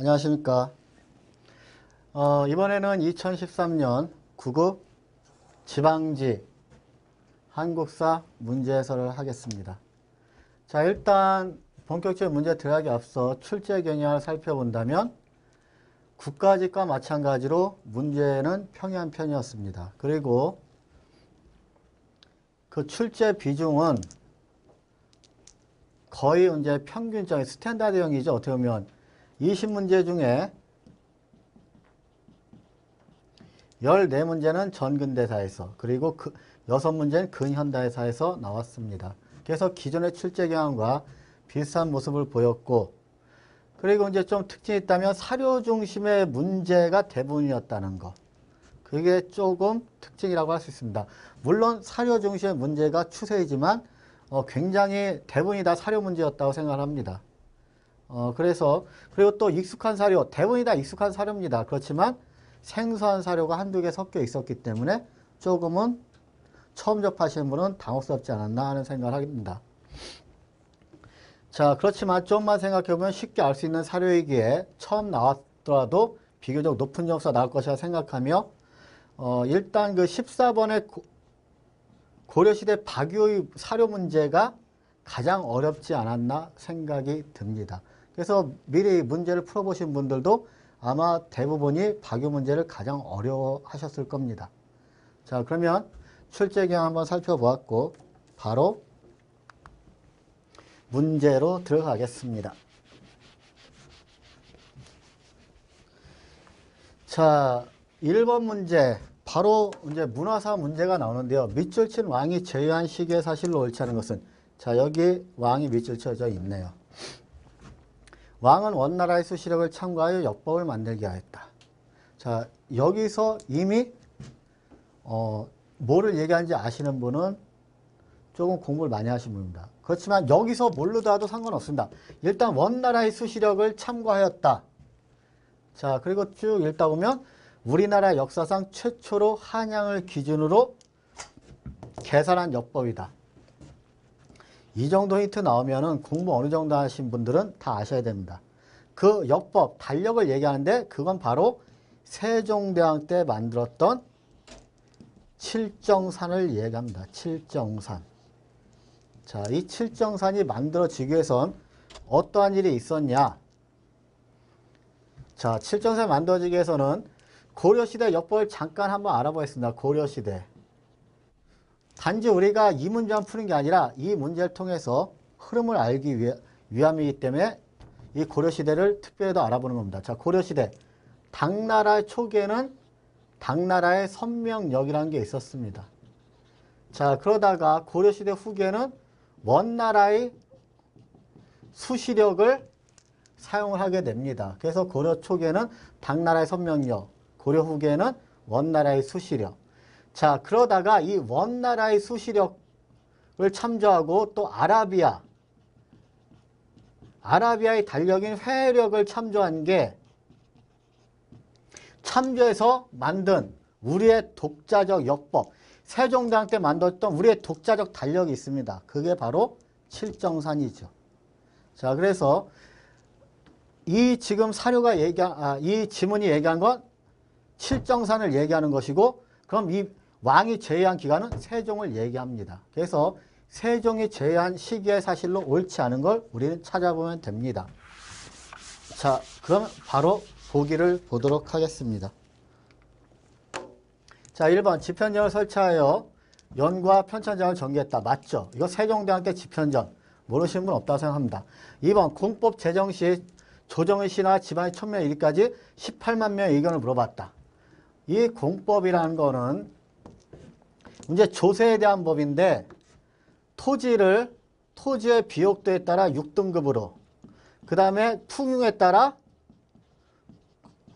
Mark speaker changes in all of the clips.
Speaker 1: 안녕하십니까. 이번에는 2013년 9급 지방지 한국사 문제 해설을 하겠습니다. 자, 일단 본격적인 문제 들어가기 앞서 출제 경향을 살펴본다면 국가직과 마찬가지로 문제는 평이한 편이었습니다. 그리고 그 출제 비중은 거의 이제 평균적인 스탠다드형이죠. 어떻게 보면 20문제 중에 14문제는 전근대사에서, 그리고 6문제는 근현대사에서 나왔습니다. 그래서 기존의 출제 경향과 비슷한 모습을 보였고, 그리고 이제 좀 특징이 있다면 사료 중심의 문제가 대부분이었다는 거. 그게 조금 특징이라고 할 수 있습니다. 물론 사료 중심의 문제가 추세이지만 굉장히 대부분이 다 사료 문제였다고 생각합니다. 그리고 또 익숙한 사료, 대부분이 다 익숙한 사료입니다. 그렇지만 생소한 사료가 한두 개 섞여 있었기 때문에 조금은 처음 접하시는 분은 당혹스럽지 않았나 하는 생각을 합니다. 자, 그렇지만 좀만 생각해보면 쉽게 알 수 있는 사료이기에 처음 나왔더라도 비교적 높은 점수가 나올 것이라 생각하며 일단 그 14번의 고려시대 박유의 사료 문제가 가장 어렵지 않았나 생각이 듭니다. 그래서 미리 문제를 풀어보신 분들도 아마 대부분이 박유 문제를 가장 어려워하셨을 겁니다. 자, 그러면 출제 경향 한번 살펴보았고 바로 문제로 들어가겠습니다. 자, 1번 문제 바로 이제 문화사 문제가 나오는데요. 밑줄 친 왕이 제외한 시기의 사실로 옳지 않은 것은, 자, 여기 왕이 밑줄 쳐져 있네요. 왕은 원나라의 수시력을 참고하여 역법을 만들게 하였다. 자, 여기서 이미 뭐를 얘기하는지 아시는 분은 조금 공부를 많이 하신 분입니다. 그렇지만 여기서 모르더라도 상관없습니다. 일단 원나라의 수시력을 참고하였다. 자, 그리고 쭉 읽다 보면 우리나라 역사상 최초로 한양을 기준으로 계산한 역법이다. 이 정도 힌트 나오면은 공부 어느 정도 하신 분들은 다 아셔야 됩니다. 그 역법, 달력을 얘기하는데 그건 바로 세종대왕 때 만들었던 칠정산을 얘기합니다. 칠정산. 자, 이 칠정산이 만들어지기 위해선 어떠한 일이 있었냐? 자, 칠정산이 만들어지기 위해서는 고려시대 역법을 잠깐 한번 알아보겠습니다. 고려시대. 단지 우리가 이 문제만 푸는 게 아니라 이 문제를 통해서 흐름을 알기 위함이기 때문에 이 고려시대를 특별히 더 알아보는 겁니다. 자, 고려시대. 당나라 초기에는 당나라의 선명역이라는 게 있었습니다. 자, 그러다가 고려시대 후기에는 원나라의 수시력을 사용을 하게 됩니다. 그래서 고려 초기에는 당나라의 선명역, 고려 후기에는 원나라의 수시력. 자, 그러다가 이 원나라의 수시력을 참조하고 또 아라비아의 달력인 회력을 참조한 게 참조해서 만든 우리의 독자적 역법, 세종대왕 때 만들었던 우리의 독자적 달력이 있습니다. 그게 바로 칠정산이죠. 자, 그래서 이 지금 사료가 이 지문이 얘기한 건 칠정산을 얘기하는 것이고, 그럼 이 왕이 제외한 기간은 세종을 얘기합니다. 그래서 세종이 제외한 시기의 사실로 옳지 않은 걸 우리는 찾아보면 됩니다. 자, 그럼 바로 보기를 보도록 하겠습니다. 자, 1번 지편전을 설치하여 연과 편찬장을 전개했다. 맞죠? 이거 세종대왕 때 지편전. 모르시는 분 없다고 생각합니다. 2번 공법 제정 시 조정의 시나 지방의 천명에 이르기까지 18만 명의 의견을 물어봤다. 이 공법이라는 거는 이제 조세에 대한 법인데 토지의 비옥도에 따라 6등급으로, 그 다음에 풍흉에 따라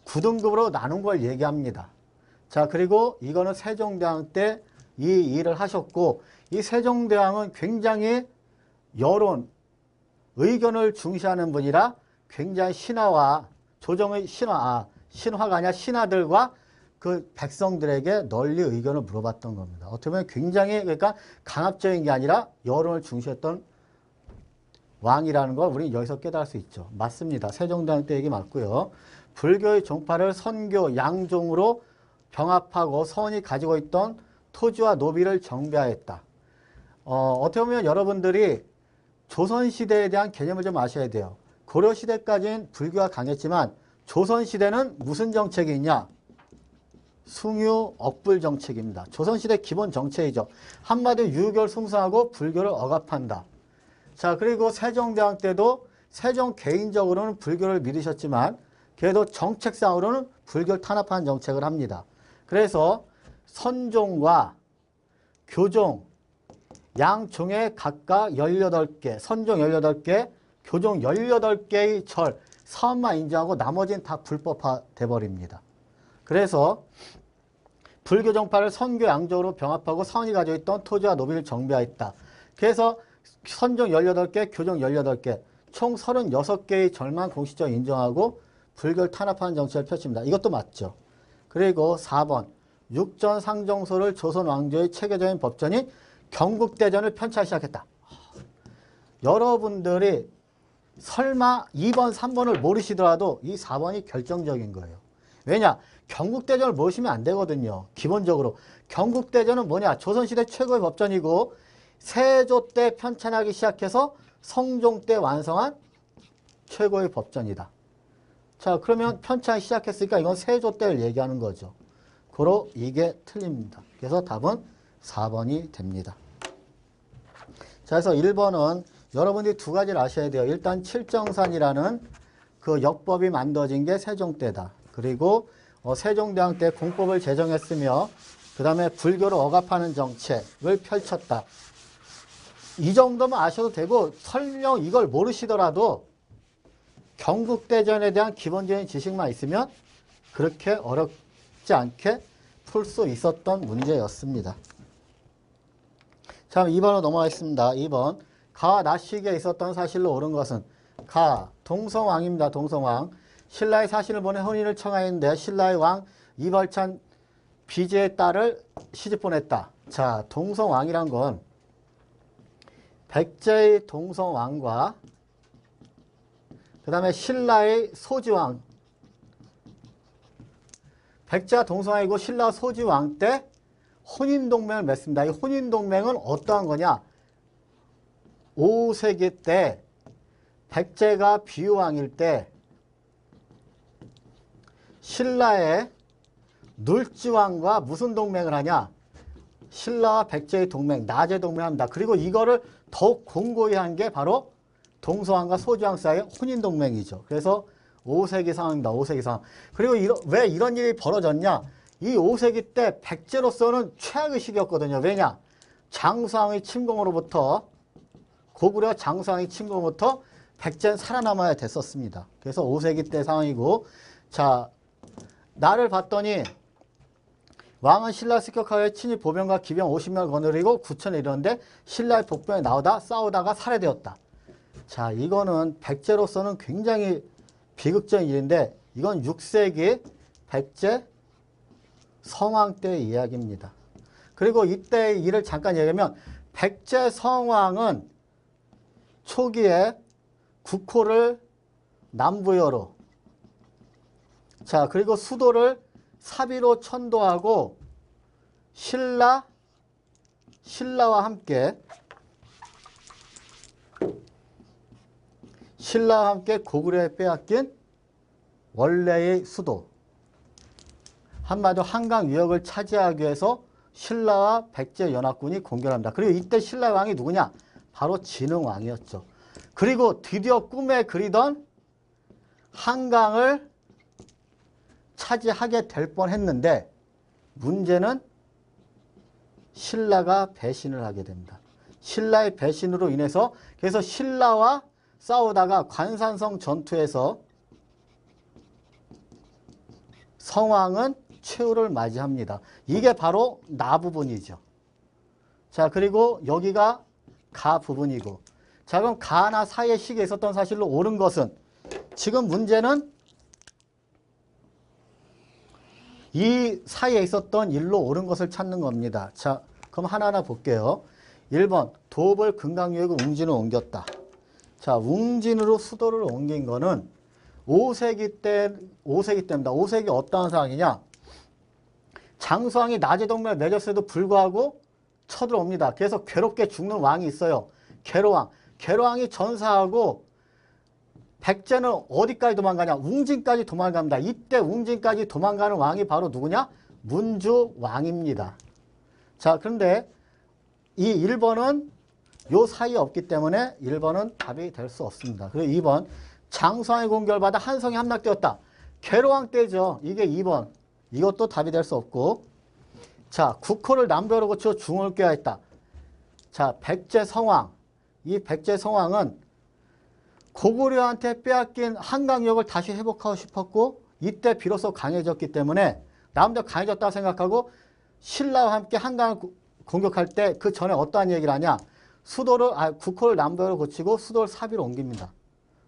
Speaker 1: 9등급으로 나눈 걸 얘기합니다. 자, 그리고 이거는 세종대왕 때 이 일을 하셨고, 이 세종대왕은 굉장히 여론, 의견을 중시하는 분이라 굉장히 신하와 조정의 신화가 아니라 신하들과 그 백성들에게 널리 의견을 물어봤던 겁니다. 어떻게 보면 굉장히 그러니까 강압적인 게 아니라 여론을 중시했던 왕이라는 걸 우리는 여기서 깨달을 수 있죠. 맞습니다. 세종대왕 때 얘기 맞고요. 불교의 종파를 선교, 양종으로 병합하고 서원이 가지고 있던 토지와 노비를 정비하였다. 어떻게 보면 여러분들이 조선시대에 대한 개념을 좀 아셔야 돼요. 고려시대까지는 불교가 강했지만 조선시대는 무슨 정책이 있냐? 숭유 억불 정책입니다. 조선시대 기본 정책이죠. 한마디로 유교를 숭상하고 불교를 억압한다. 자, 그리고 세종대왕 때도 세종 개인적으로는 불교를 믿으셨지만 그래도 정책상으로는 불교를 탄압하는 정책을 합니다. 그래서 선종과 교종, 양종에 각각 18개, 선종 18개, 교종 18개의 절, 사업만 인정하고 나머지는 다 불법화 돼버립니다. 그래서 불교 정파를 선교 양적으로 병합하고 사원이 가지고 있던 토지와 노비를 정비하였다. 그래서 선종 18개, 교종 18개, 총 36개의 절만 공식적으로 인정하고 불교를 탄압하는 정책을 펼칩니다. 이것도 맞죠. 그리고 4번, 육전 상정소를 조선 왕조의 체계적인 법전인 경국대전을 편찬하기 시작했다. 여러분들이 설마 2번, 3번을 모르시더라도 이 4번이 결정적인 거예요. 왜냐? 경국대전을 모르시면 안 되거든요. 기본적으로. 경국대전은 뭐냐? 조선시대 최고의 법전이고 세조 때 편찬하기 시작해서 성종 때 완성한 최고의 법전이다. 자, 그러면 편찬 시작했으니까 이건 세조 때를 얘기하는 거죠. 고로 이게 틀립니다. 그래서 답은 4번이 됩니다. 자, 그래서 1번은 여러분들이 두 가지를 아셔야 돼요. 일단 칠정산이라는 그 역법이 만들어진 게 세종 때다. 그리고 세종대왕 때 공법을 제정했으며 그 다음에 불교를 억압하는 정책을 펼쳤다. 이 정도만 아셔도 되고 설령 이걸 모르시더라도 경국대전에 대한 기본적인 지식만 있으면 그렇게 어렵지 않게 풀 수 있었던 문제였습니다. 자, 2번으로 넘어가겠습니다. 2번. 가 나시기에 있었던 사실로 옳은 것은 가 동성왕입니다. 동성왕. 신라의 사신을 보내 혼인을 청하였는데 신라의 왕 이벌찬 비제의 딸을 시집 보냈다. 자, 동성왕이란 건 백제의 동성왕과 그 다음에 신라의 소지왕, 백제가 동성왕이고 신라 소지왕 때 혼인동맹을 맺습니다. 이 혼인동맹은 어떠한 거냐? 5세기 때 백제가 비유왕일 때 신라의 눌지왕과 무슨 동맹을 하냐? 신라와 백제의 동맹, 나제 동맹을 합니다. 그리고 이거를 더욱 공고히 한 게 바로 동서왕과 소주왕 사이의 혼인동맹이죠. 그래서 5세기 상황입니다. 5세기 상황. 그리고 왜 이런 일이 벌어졌냐? 이 5세기 때 백제로서는 최악의 시기였거든요. 왜냐? 장수왕의 침공으로부터 고구려 장수왕의 침공으로부터 백제는 살아남아야 됐었습니다. 그래서 5세기 때 상황이고, 자, 나를 봤더니 왕은 신라 습격하여 친히 보병과 기병 50명을 거느리고 구천에 이르는데 신라의 복병에 나오다 싸우다가 살해되었다. 자, 이거는 백제로서는 굉장히 비극적인 일인데 이건 6세기 백제 성왕 때의 이야기입니다. 그리고 이때의 일을 잠깐 얘기하면 백제 성왕은 초기에 국호를 남부여로, 자, 그리고 수도를 사비로 천도하고 신라와 함께 고구려에 빼앗긴 원래의 수도, 한마디로 한강 유역을 차지하기 위해서 신라와 백제 연합군이 공격합니다. 그리고 이때 신라 왕이 누구냐? 바로 진흥왕이었죠. 그리고 드디어 꿈에 그리던 한강을 차지하게 될 뻔했는데 문제는 신라가 배신을 하게 됩니다. 신라의 배신으로 인해서 그래서 신라와 싸우다가 관산성 전투에서 성왕은 최후를 맞이합니다. 이게 바로 나 부분이죠. 자, 그리고 여기가 가 부분이고, 자, 그럼 가나 사이의 시기에 있었던 사실로 옳은 것은 지금 문제는 이 사이에 있었던 일로 옳은 것을 찾는 겁니다. 자, 그럼 하나하나 볼게요. 1번 도읍을 금강유역으로 웅진을 옮겼다. 자, 자, 웅진으로 수도를 옮긴 거는 5세기 때입니다. 5세기 어떠한 상황이냐? 장수왕이 낮의 동맹을 맺었에도 불구하고 쳐들어옵니다. 그래서 괴롭게 죽는 왕이 있어요. 계로왕. 계로왕이 전사하고 백제는 어디까지 도망가냐? 웅진까지 도망갑니다. 이때 웅진까지 도망가는 왕이 바로 누구냐? 문주왕입니다. 자, 그런데 이 1번은 요 사이에 없기 때문에 1번은 답이 될 수 없습니다. 그리고 2번 장수왕의 공격을 받아 한성이 함락되었다. 계로왕 때죠. 이게 2번. 이것도 답이 될 수 없고. 자, 국호를 남벽으로 고쳐 중을 꾀하였다. 자, 백제성왕. 이 백제성왕은 고구려한테 빼앗긴 한강역을 다시 회복하고 싶었고 이때 비로소 강해졌기 때문에 남도 강해졌다고 생각하고 신라와 함께 한강을 공격할 때 그 전에 어떠한 얘기를 하냐. 국호를 남벽으로 고치고 수도를 사비로 옮깁니다.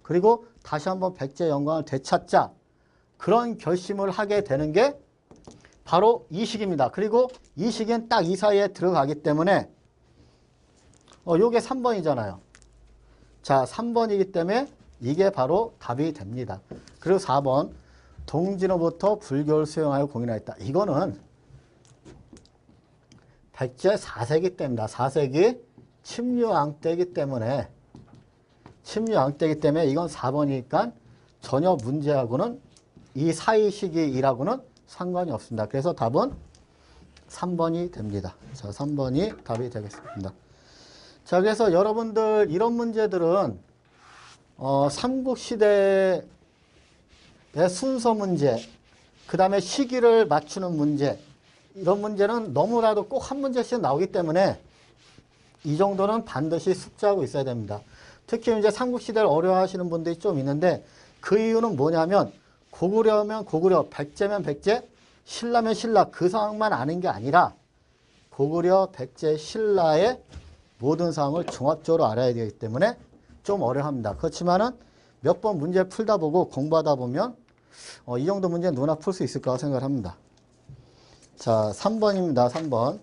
Speaker 1: 그리고 다시 한번 백제 영광을 되찾자. 그런 결심을 하게 되는 게 바로 이 시기입니다. 그리고 이 시기는 딱 이 사이에 들어가기 때문에 요게 3번이잖아요. 자, 3번이기 때문에 이게 바로 답이 됩니다. 그리고 4번 동진호부터 불교를 수용하여 공인하였다. 이거는 백제 4세기 때입니다. 4세기 침류왕 때이기 때문에 이건 4번이니까 전혀 문제하고는 이 사이 시기이라고는 상관이 없습니다. 그래서 답은 3번이 됩니다. 자, 3번이 답이 되겠습니다. 자, 그래서 여러분들 이런 문제들은 삼국시대의 순서 문제, 그 다음에 시기를 맞추는 문제, 이런 문제는 너무나도 꼭 한 문제씩 나오기 때문에 이 정도는 반드시 숙지하고 있어야 됩니다. 특히 이제 삼국시대를 어려워하시는 분들이 좀 있는데 그 이유는 뭐냐면 고구려면 고구려, 백제면 백제, 신라면 신라 그 상황만 아는 게 아니라 고구려, 백제, 신라의 모든 상황을 종합적으로 알아야 되기 때문에 좀 어려워합니다. 그렇지만은 몇 번 문제 풀다 보고 공부하다 보면 이 정도 문제 누구나 풀 수 있을 거라고 생각을 합니다. 자, 3번입니다. 3번.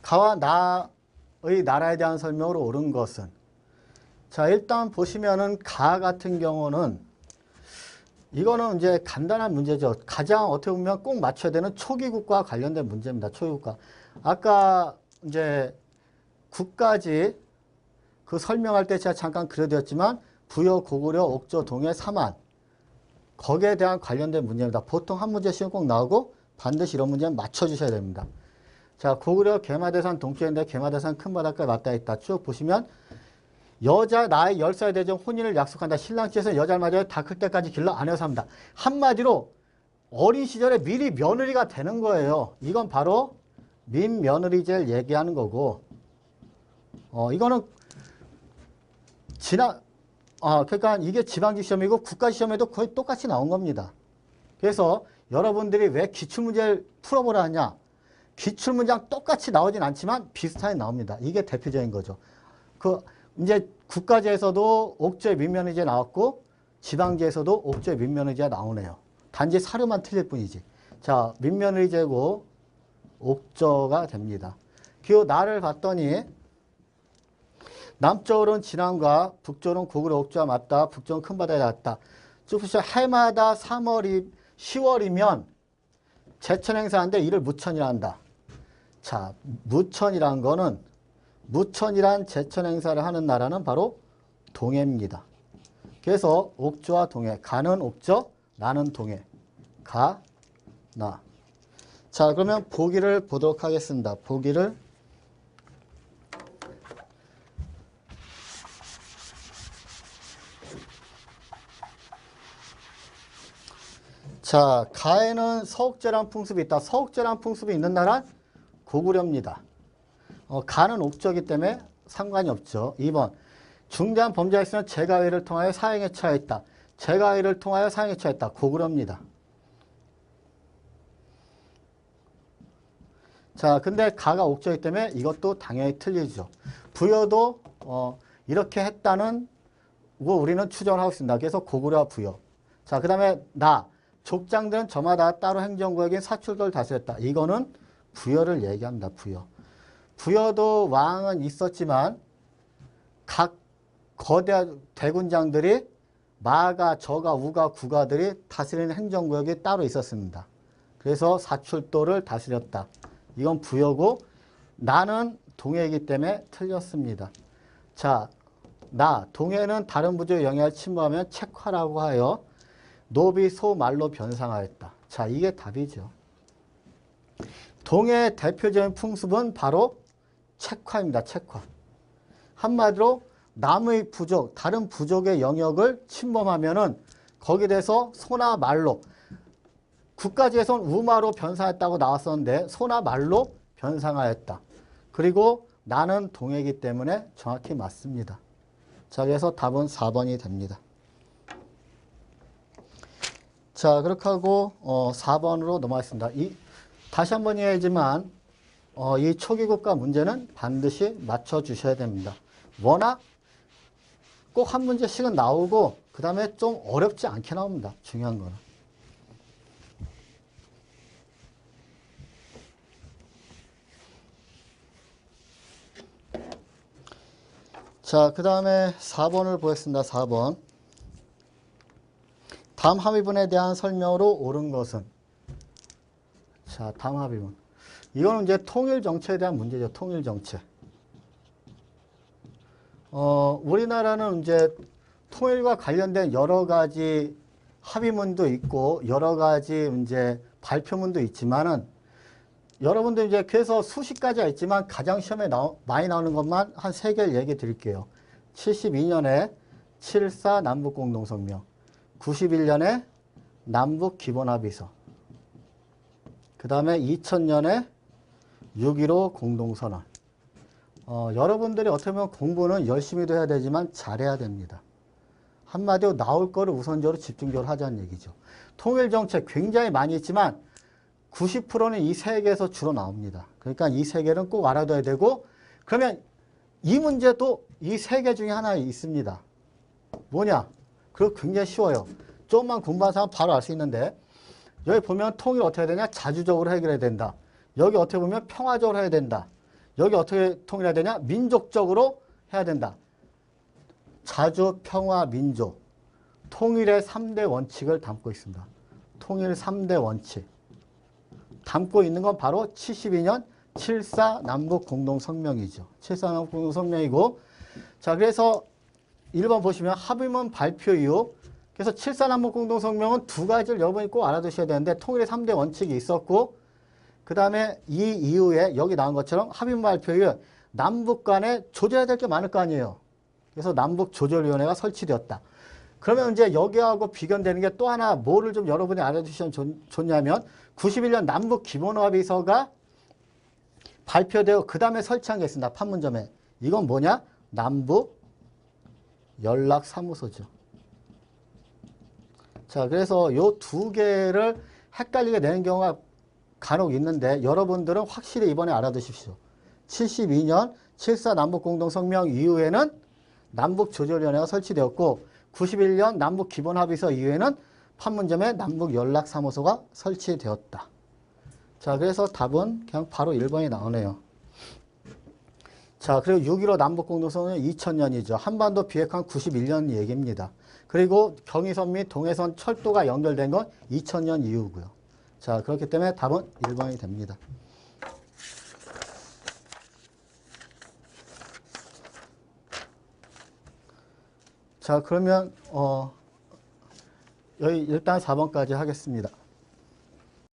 Speaker 1: 가와 나의 나라에 대한 설명으로 옳은 것은. 자, 일단 보시면은 가 같은 경우는 이거는 이제 간단한 문제죠. 가장 어떻게 보면 꼭 맞춰야 되는 초기국과 관련된 문제입니다. 초기국가. 아까 이제 국까지 그 설명할 때 제가 잠깐 그려드렸지만 부여, 고구려, 옥조, 동해, 삼한 거기에 대한 관련된 문제입니다. 보통 한 문제씩은 꼭 나오고 반드시 이런 문제는 맞춰주셔야 됩니다. 자, 고구려 개마대산 동쪽인데 개마대산 큰 바닷가에 맞닿아 있다. 쭉 보시면 여자 나이 10살 되전 혼인을 약속한다. 신랑집에서 여자를 맞아요. 다 클 때까지 길러 아내로 삽니다. 한마디로 어린 시절에 미리 며느리가 되는 거예요. 이건 바로 민며느리제를 얘기하는 거고 이거는 그러니까 이게 지방직 시험이고 국가 시험에도 거의 똑같이 나온 겁니다. 그래서 여러분들이 왜 기출문제를 풀어보라 하냐. 기출문장 똑같이 나오진 않지만 비슷하게 나옵니다. 이게 대표적인 거죠. 이제 국가제에서도 옥조의 민면의제 나왔고 지방제에서도 옥조의 민면의제가 나오네요. 단지 사료만 틀릴 뿐이지. 자, 민면의제고 옥조가 됩니다. 그 나를 봤더니 남쪽으로는 진안과 북쪽으로는 고구려 옥조가 맞다. 북쪽은 큰 바다에 닿았다. 쭉 보시죠. 해마다 10월이면 제천 행사하는데 이를 무천이라 한다. 자, 무천이란 거는 무천이란 제천 행사를 하는 나라는 바로 동해입니다. 그래서 옥조와 동해. 가는 옥조, 나는 동해. 가, 나. 자, 그러면 보기를 보도록 하겠습니다. 보기를. 자, 가에는 서옥제라는 풍습이 있다. 서옥제라는 풍습이 있는 나라는 고구려입니다. 가는 옥조이기 때문에 상관이 없죠. 2번. 중대한 범죄가 있으면 재가위를 통하여 사형에 처하였다. 재가위를 통하여 사형에 처했다. 고구려입니다. 자, 근데 가가 옥조이기 때문에 이것도 당연히 틀리죠. 부여도 이렇게 했다는 거 우리는 추정을 하고 있습니다. 그래서 고구려 부여. 자, 그 다음에 나. 족장들은 저마다 따로 행정구역인 사출도를 다스렸다. 이거는 부여를 얘기합니다. 부여. 부여도 왕은 있었지만 각 거대 대군장들이 마가, 저가, 우가, 구가들이 다스리는 행정구역이 따로 있었습니다. 그래서 사출도를 다스렸다. 이건 부여고 나는 동해이기 때문에 틀렸습니다. 자, 동해는 다른 부족의 영향을 침범하면 책화라고 하여 노비, 소, 말로 변상하였다. 자, 이게 답이죠. 동해의 대표적인 풍습은 바로 책화입니다. 책화. 한마디로 남의 부족, 다른 부족의 영역을 침범하면은 거기에 대해서 소나 말로, 국가지에서는 우마로 변상했다고 나왔었는데 소나 말로 변상하였다. 그리고 나는 동해이기 때문에 정확히 맞습니다. 자, 그래서 답은 4번이 됩니다. 자, 그렇게 하고 4번으로 넘어가겠습니다. 다시 한번 이야기지만 이 초기국가 문제는 반드시 맞춰주셔야 됩니다. 워낙 꼭 한 문제씩은 나오고 그 다음에 좀 어렵지 않게 나옵니다. 중요한 거는. 자, 그 다음에 4번을 보겠습니다. 4번. 다음 합의문에 대한 설명으로 옳은 것은? 자, 다음 합의문. 이거는 이제 통일정책에 대한 문제죠. 통일정책. 우리나라는 이제 통일과 관련된 여러 가지 합의문도 있고 여러 가지 이제 발표문도 있지만은 여러분들 이제 그래서 수십 가지가 있지만 가장 시험에 많이 나오는 것만 한 3개를 얘기 드릴게요. 72년에 7.4 남북공동성명, 91년에 남북기본합의서, 그 다음에 2000년에 6.15 공동선언. 여러분들이 어떻게 보면 공부는 열심히도 해야 되지만 잘해야 됩니다. 한마디로 나올 거를 우선적으로 집중적으로 하자는 얘기죠. 통일정책 굉장히 많이 있지만 90%는 이 3개에서 주로 나옵니다. 그러니까 이 3개는 꼭 알아둬야 되고 그러면 이 문제도 이 3개 중에 하나 있습니다. 뭐냐? 그거 굉장히 쉬워요. 조금만 공부한 사람 바로 알 수 있는데 여기 보면 통일 어떻게 해야 되냐? 자주적으로 해결해야 된다. 여기 어떻게 보면 평화적으로 해야 된다. 여기 어떻게 통일해야 되냐? 민족적으로 해야 된다. 자주, 평화, 민족. 통일의 3대 원칙을 담고 있습니다. 통일 3대 원칙. 담고 있는 건 바로 72년 7.4 남북공동성명이죠. 7.4 남북공동성명이고 자, 그래서 1번 보시면 합의문 발표 이후 그래서 7.4 남북공동성명은 두 가지를 여러분이 꼭 알아두셔야 되는데 통일의 3대 원칙이 있었고 그 다음에 이 이후에 여기 나온 것처럼 합의문 발표 이후 남북 간에 조절해야 될 게 많을 거 아니에요. 그래서 남북조절위원회가 설치되었다. 그러면 이제 여기하고 비견되는 게 또 하나 뭐를 좀 여러분이 알아두시면 좋냐면 91년 남북기본합의서가 발표되고 그 다음에 설치한 게 있습니다. 판문점에. 이건 뭐냐? 남북연락사무소죠. 자, 그래서 요 두 개를 헷갈리게 되는 경우가 간혹 있는데 여러분들은 확실히 이번에 알아두십시오. 72년 7.4 남북공동성명 이후에는 남북조절위원회가 설치되었고 91년 남북기본합의서 이후에는 판문점에 남북연락사무소가 설치되었다. 자, 그래서 답은 그냥 바로 1번이 나오네요. 자, 그리고 6.15 남북공동성명은 2000년이죠. 한반도 비핵화는 91년 얘기입니다. 그리고 경의선 및 동해선 철도가 연결된 건 2000년 이후고요. 자, 그렇기 때문에 답은 1번이 됩니다. 자, 그러면 여기 일단 4번까지 하겠습니다.